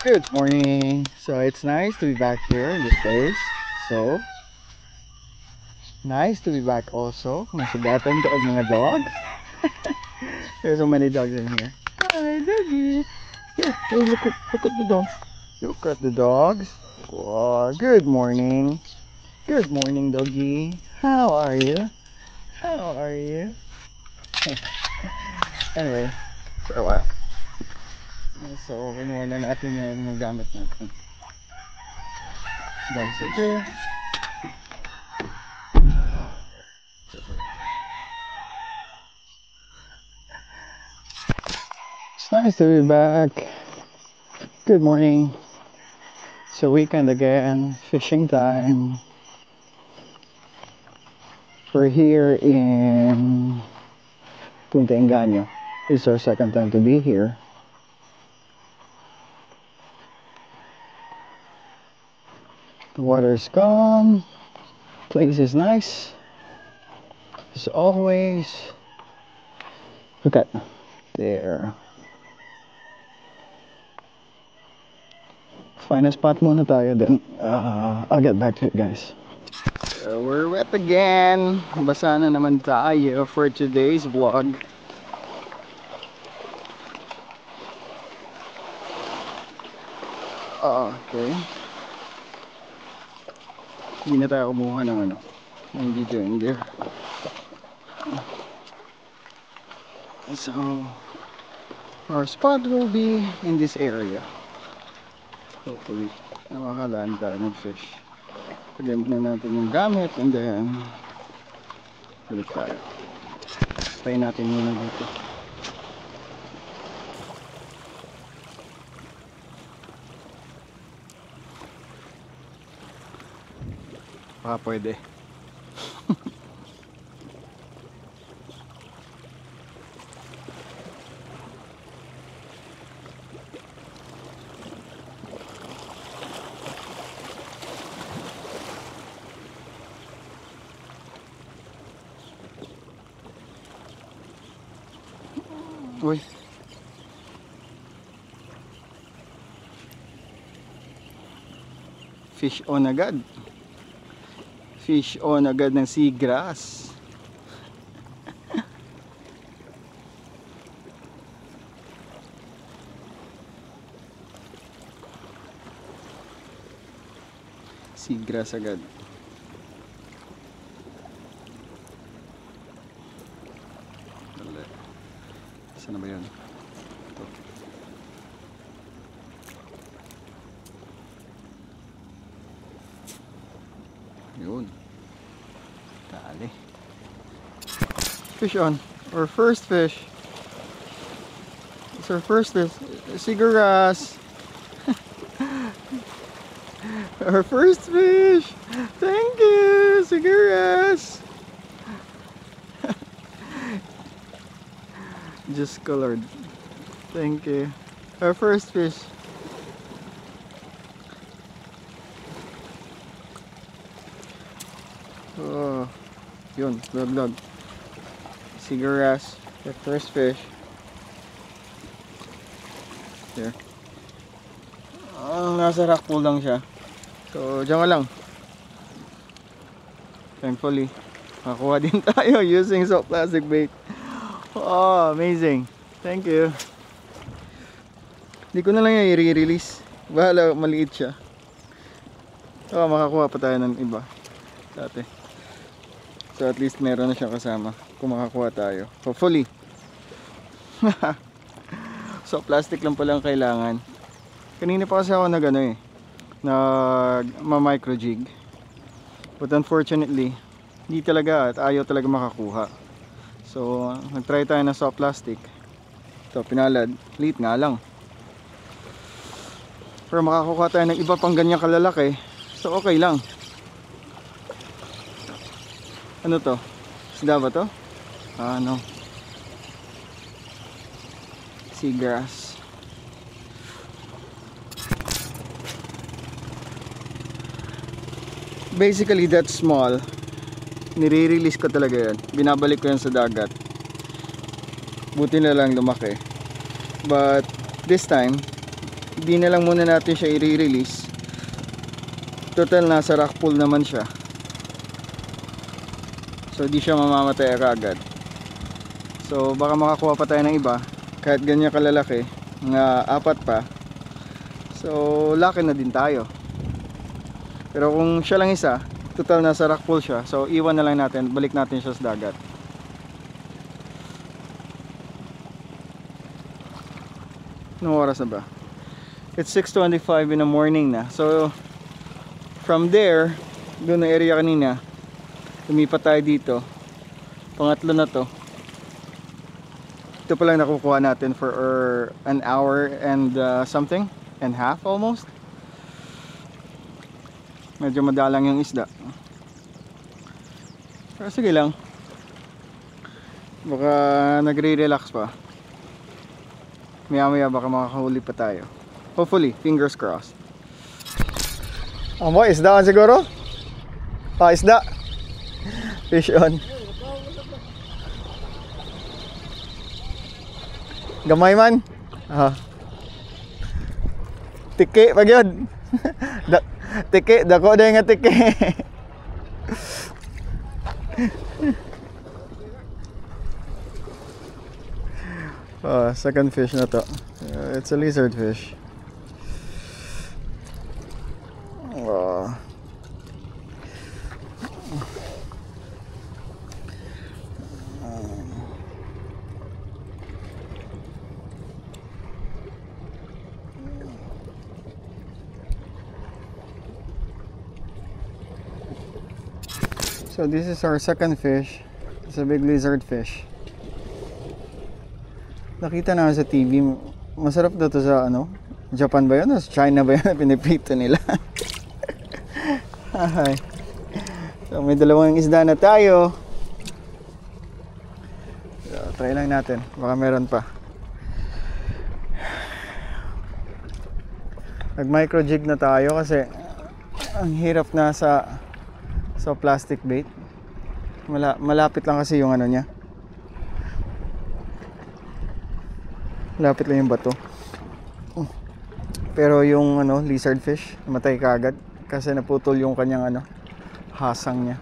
Good morning. So it's nice to be back here in this place. So nice to be back also. Masugatan ko ang mga dogs. There's so many dogs in here. Hi, doggy. Yeah, hey, look at the dogs. Look at the dogs. Oh, good morning. Good morning, doggy. How are you? How are you? Anyway, for a while. So, kinuha na natin yung mga gamit natin. Dogs are there. It's nice to be back. Good morning. It's a weekend again, fishing time. We're here in Punta Engaño. This is our second time to be here. The water is calm. Place is nice. As always. Look at there. Find a spot muna tayo then I'll get back to it, guys. So we're wet again. Basa na naman tayo for today's vlog. Okay. Hindi na tayo kumuha ng ng video in there. So our spot will be in this area. Hopefully makakalaan tayo ng fish. Pagyan na natin yung gamit and then balik tayo. Try natin muna dito. Baka pwede. Uy. Fish on agad. Fish on agad ng seagrass. Seagrass agad. Saan na ba yun? Ito. Yun. Dali. Fish on. Our first fish. It's our first fish. Seagrass. Our first fish. Thank you, seagrass. Just colored. Thank you. Our first fish. Oh, yun, vlog. Seagrass. Our first fish. There. Nasa rock pool lang siya. So, dyan ka lang. Thankfully, makakuha din tayo using soft plastic bait. Oh, amazing. Thank you. Hindi ko na lang yung i-release. Bahala, maliit siya. Oh, makakuha pa tayo ng iba. Dati. So at least meron na siya kasama. Kung makakuha tayo. Hopefully. So plastic lang pala ang kailangan. Kanina pa kasi ako ma-micro jig. But unfortunately, hindi talaga at ayaw talaga makakuha. So, nag-try tayo ng soft plastic. Ito, pinalad. Liit nga lang. Pero makakuha tayo ng iba pang ganyang kalalaki. So, okay lang. Ano to? Isda ba to? Ano? Seagrass. Basically, that small. Nire-release ko talaga yan. Binabalik ko yan sa dagat. Buti na lang lumaki. But this time, hindi na lang muna natin siya i-release. Total nasa rock pool naman siya. So di siya mamamatay agad. So baka makakuha pa tayo ng iba. Kahit ganyan kalalaki, mga 4 pa. So laki na din tayo. Pero kung siya lang isa, total nasa rock pool siya. So iwan na lang natin, balik natin siya sa dagat. Anong oras na ba? It's 6:25 in the morning na. So from there, doon na area kanina, lumipat tayo dito. Pangatlo na to. Ito pa lang nakukuha natin for an hour and something and half almost. Medyo madalang yung isda. Pero sige lang. Baka nagre-relax pa. Maya baka makakahuli pa tayo. Hopefully, fingers crossed. Amo, isda on siguro? Isda. Fish on. Gamay man. Tiki pag yun. Tiki, dako na nga tiki. Second fish na to. It's a lizard fish. So this is our second fish. It's a big lizard fish. Nakita na sa TV, masarap daw to sa ano? Japan ba yun? O sa China ba yun? Piniprito nila. So may dalawang isda na tayo. So, try lang natin. Baka meron pa. Nag micro jig na tayo kasi ang hirap na sa plastic bait. Malapit lang kasi yung ano niya. Malapit lang yung bato. Pero yung ano, lizard fish, namatay kaagad kasi naputol yung kanyang ano, hasang niya.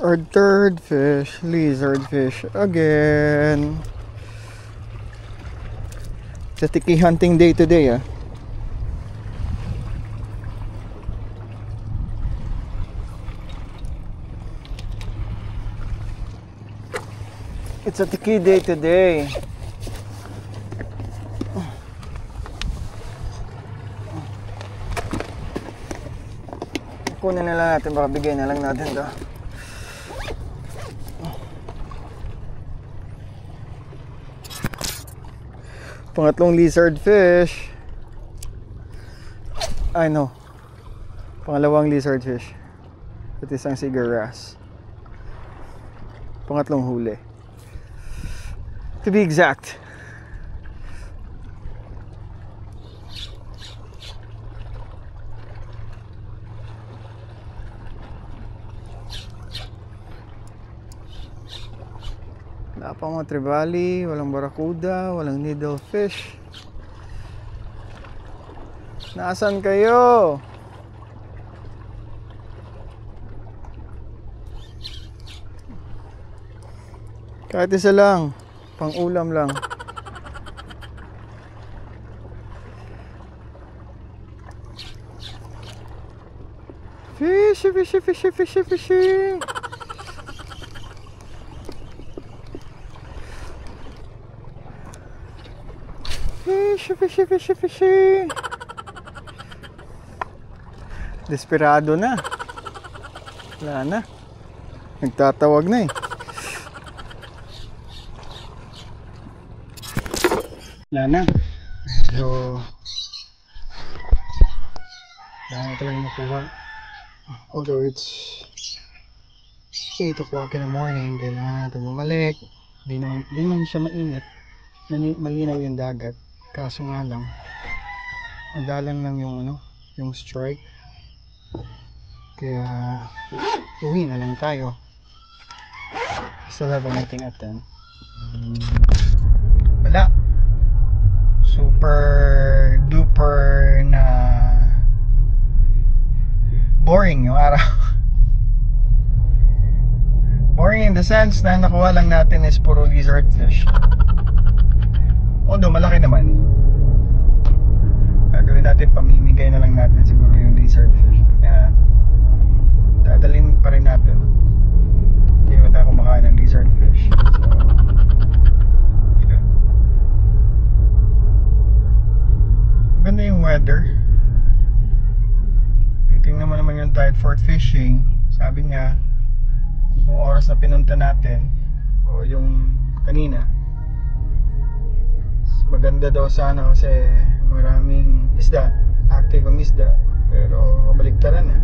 Our third fish, lizard fish again. It's a tiki hunting day today, It's a tiki day today. Kunin na lang natin, baka bigay na lang natin to. Pangatlong lizard fish. I know. Pangalawang lizard fish. At isang cigaras. Pangatlong huli. To be exact. Wala pang mga trevally, walang barracuda, walang needlefish. Nasaan kayo? Kahit isa lang, pang ulam lang. Fishy, fishy, fishy, fishy, fishy. Fishy, fishy, fishy, fishy. Desperado na. Wala na. Nagtatawag na eh. Wala na. So, wala na talagang makuha. Although it's 8 o'clock in the morning, kailangan natin bumalik. Hindi naman siya mainit. Malinaw yung dagat. Kaso nga lang, madalang lang yung ano, yung strike. Kaya uwi na lang tayo. Still have anything at 10? Wala. Super duper na boring yung araw. Boring in the sense na nakuha lang natin is puro lizard fish. Although malaki naman. Gagawin natin, pamimigay na lang natin siguro yung lizard fish. Kaya dadalhin pa rin natin. Hindi mo tayo kumakain ng lizard fish. So yeah. Maganda yung weather. Tingnan mo naman yung tide for fishing. Sabi niya yung oras na pinunta natin o yung kanina, maganda daw sana kasi maraming isda, active ang isda, pero kabaliktaran na.